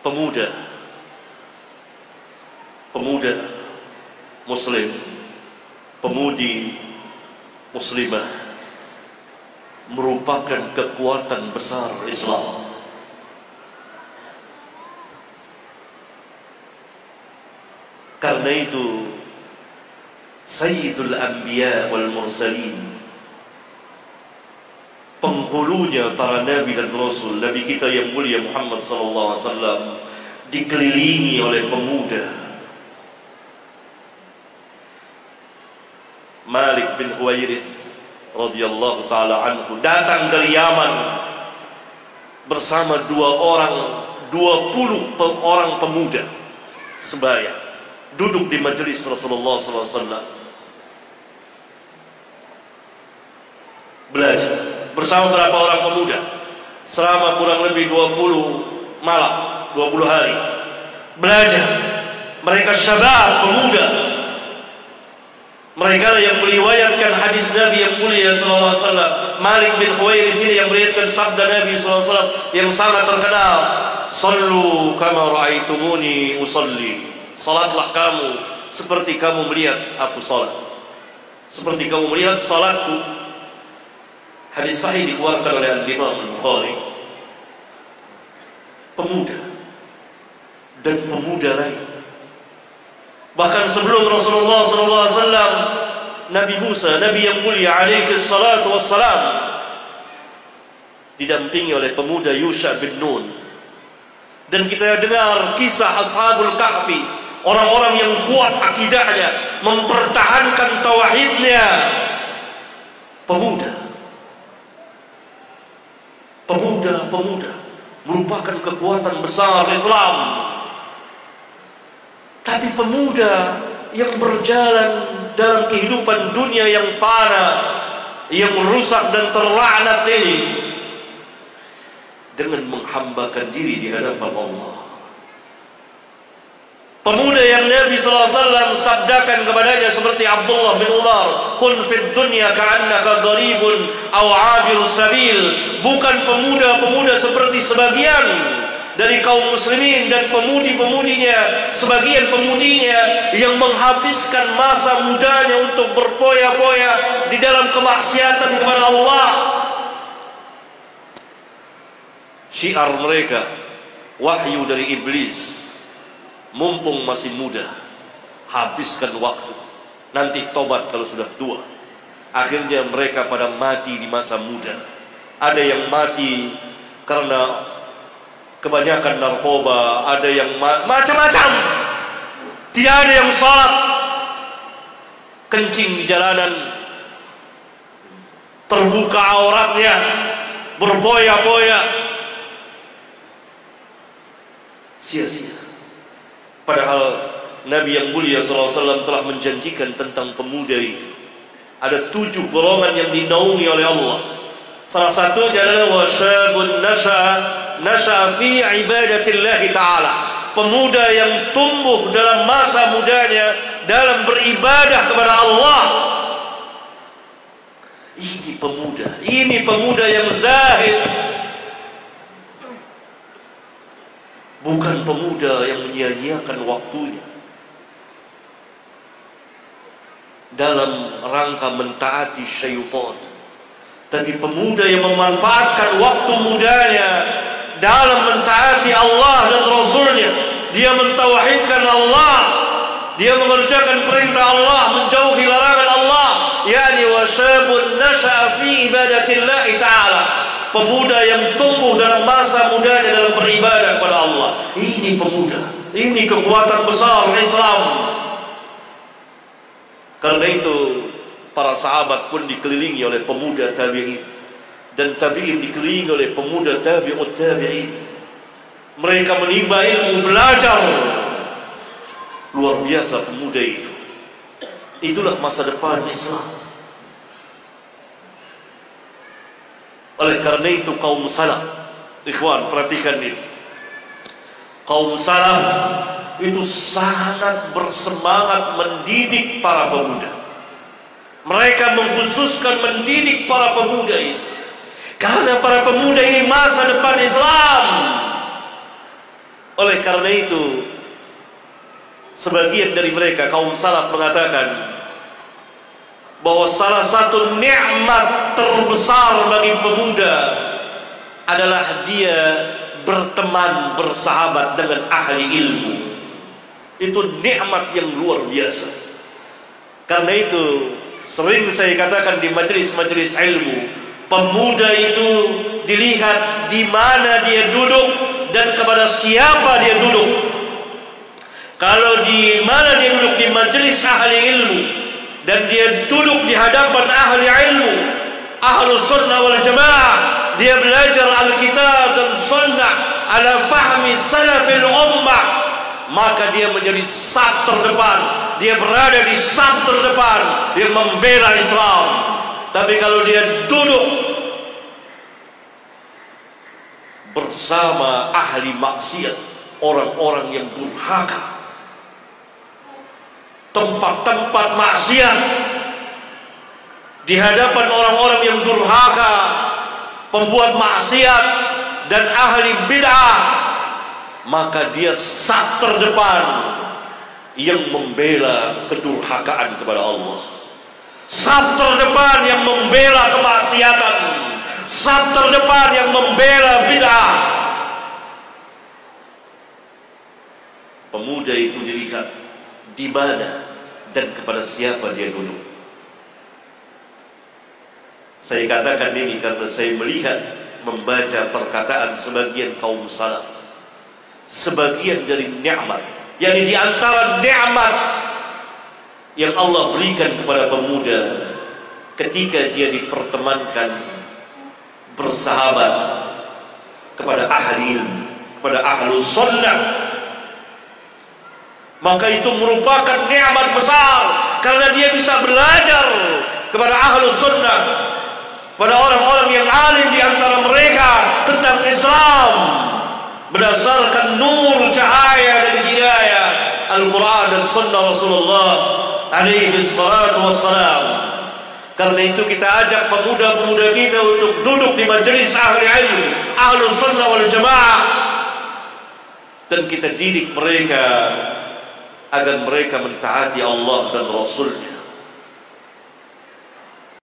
pemuda muslim, pemudi muslimah merupakan kekuatan besar Islam. Karena itu Sayyidul Anbiya wal Mursalin, penghulunya para nabi dan rasul, nabi kita yang mulia Muhammad sallallahu alaihi wasallam dikelilingi oleh pemuda. Malik bin Huwairits radhiyallahu taala anhu datang dari Yaman bersama 20 orang pemuda sebaya duduk di majelis Rasulullah sallallahu alaihi wasallam belajar bersama berapa orang pemuda selama kurang lebih 20 malam, 20 hari belajar. Mereka syabab, pemuda. Mereka lah yang meriwayatkan hadis Nabi yang mulia sallallahu alaihi wasallam. Malik bin Huwairits ini yang meriwayatkan sabda Nabi sallallahu alaihi wasallam yang sangat terkenal, "Sallu kama ra'aitumuni usalli." Salatlah kamu seperti kamu melihat aku salat. Seperti kamu melihat salatku. Hadis sahih dikeluarkan oleh Imam Al-Bukhari. Pemuda dan pemuda lain. Bahkan sebelum Rasulullah SAW, Nabi Musa, Nabi yang mulia alaihi salatu wassalam, didampingi oleh pemuda Yusha bin Nun. Dan kita dengar kisah Ashabul Kahfi, orang-orang yang kuat akidahnya, mempertahankan tauhidnya. Pemuda merupakan kekuatan besar Islam. Tapi pemuda yang berjalan dalam kehidupan dunia yang fana, yang rusak dan terlaknat ini, dengan menghambakan diri di hadapan Allah. Pemuda yang Nabi SAW sabdakan kepadanya seperti Abdullah bin Umar, "Kun fid dunya ka'annaka gharibun aw 'abirus sabil." Bukan pemuda-pemuda seperti sebagian dari kaum muslimin dan pemudi-pemudinya, sebagian pemudinya yang menghabiskan masa mudanya untuk berpoya-poya di dalam kemaksiatan kepada Allah. Syiar mereka, wahyu dari iblis. Mumpung masih muda, habiskan waktu, nanti tobat kalau sudah tua. Akhirnya mereka pada mati di masa muda. Ada yang mati karena kebanyakan narkoba, ada yang macam-macam. Tidak ada yang salat, kencing di jalanan, terbuka auratnya, berboya-boya, sia-sia. Padahal Nabi yang mulia SAW telah menjanjikan tentang pemuda itu. Ada 7 golongan yang dinaungi oleh Allah. Salah satunya adalah wasyabun nasha'a fi ibadatillahi ta'ala. Pemuda yang tumbuh dalam masa mudanya dalam beribadah kepada Allah. Ini pemuda yang zahid. Bukan pemuda yang menyia-nyiakan waktunya dalam rangka mentaati syaitan, tapi pemuda yang memanfaatkan waktu mudanya dalam mentaati Allah dan Rasulnya. Dia mentauhidkan Allah, dia mengerjakan perintah Allah, menjauhi larangan Allah. Yani wasyabun nasha'a fi ibadatillahi ta'ala. Pemuda yang tumbuh dalam masa mudanya dalam beribadah kepada Allah. Ini pemuda, ini kekuatan besar Islam. Karena itu para sahabat pun dikelilingi oleh pemuda tabi'in, dan tabi'in dikelilingi oleh pemuda tabi'ut tabi'in. Mereka menimba ilmu, belajar. Luar biasa pemuda itu. Itulah masa depan Islam. Oleh karena itu kaum salaf, ikhwan perhatikan ini, kaum salaf itu sangat bersemangat mendidik para pemuda. Mereka mengkhususkan mendidik para pemuda itu, karena para pemuda ini masa depan Islam. Oleh karena itu, sebagian dari mereka kaum salaf mengatakan bahwa salah satu nikmat terbesar bagi pemuda adalah dia berteman, bersahabat dengan ahli ilmu. Itu nikmat yang luar biasa. Karena itu sering saya katakan di majelis-majelis ilmu, pemuda itu dilihat di mana dia duduk dan kepada siapa dia duduk. Kalau di mana dia duduk di majelis ahli ilmu dan dia duduk di hadapan ahli ilmu, ahlus sunnah wal jamaah, dia belajar Alkitab dan sunnah ala fahmi salafil ummah, maka dia menjadi saf terdepan, dia berada di saf terdepan, dia membela Islam. Tapi kalau dia duduk bersama ahli maksiat, orang-orang yang durhaka, tempat-tempat maksiat, di hadapan orang-orang yang durhaka, pembuat maksiat dan ahli bid'ah, maka dia saf terdepan yang membela kedurhakaan kepada Allah, saf terdepan yang membela kemaksiatan, saf terdepan yang membela bid'ah. Pemuda itu dilihat di mana dan kepada siapa dia duduk. Saya katakan ini karena saya melihat, membaca perkataan sebagian kaum salaf, sebagian dari nikmat, yakni di antara nikmat yang Allah berikan kepada pemuda ketika dia dipertemankan, bersahabat kepada ahli ilmu, kepada ahlus sunnah, maka itu merupakan nikmat besar karena dia bisa belajar kepada ahlus sunnah, pada orang-orang yang alim di antara mereka tentang Islam berdasarkan nur cahaya dan hidayah Al-Quran dan sunnah Rasulullah alaihi salatu wassalam. Karena itu kita ajak pemuda-pemuda kita untuk duduk di majelis ahli ilmu, ahlus sunnah wal jamaah, dan kita didik mereka agar mereka mentaati Allah dan Rasul-Nya.